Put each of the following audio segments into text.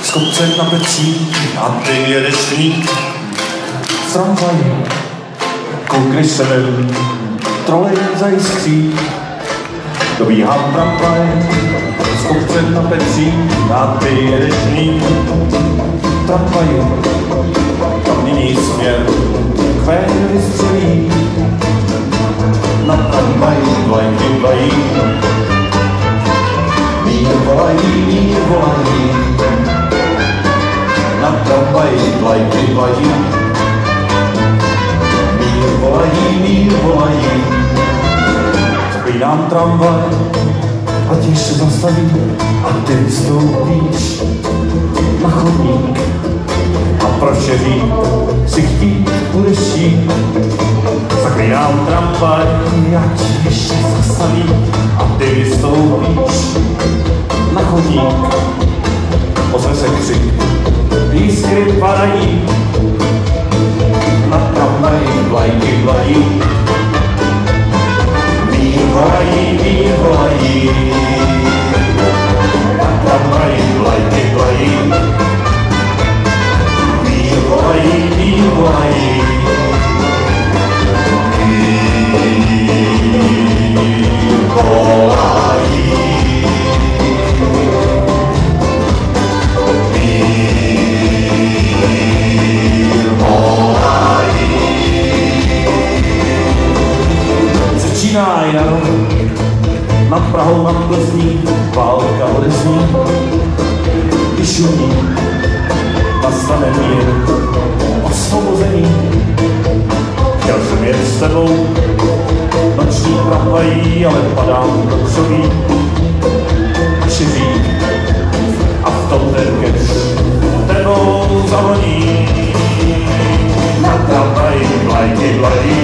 z kopce na Petří a ty jedeš mít v tramvaji. Koukneš se ven, trolej zajiskří. Dobíhám tramvaj z kopce na Petří a ty jedeš mít v tramvaji. Tam mění směr, chvéry střelí. Na tramvaji vlajky vlají. Mír volají. Na tramvaji vlajky vlají. Mír volají. Zapínám tramvaj a těž se zastaví a ty vystoupíš na chodník. A prošeří si chtít budeš jít. Zapínám tramvaj a těž se zastaví a ty vystoupíš na chodník. Ozve se křik, lístky padají. Na tramvaji vlajky vlají. Mír volají. Na tramvaji vlajky vlají. Mír volají. Začíná jaro, nad Prahou, nad Plzní, válka odezní, když šumí, nastane mír, osvobození. Chtěl jsem jet s tebou, noční tramvají, ale padám do křoví. Šiří a v tom ten kec tebou zavoní. Na tramvaji vlajky vlají.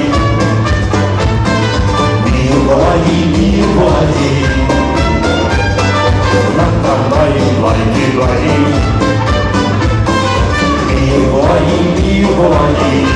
Mír volají. Na tramvaji vlajky vlají. Mír volají.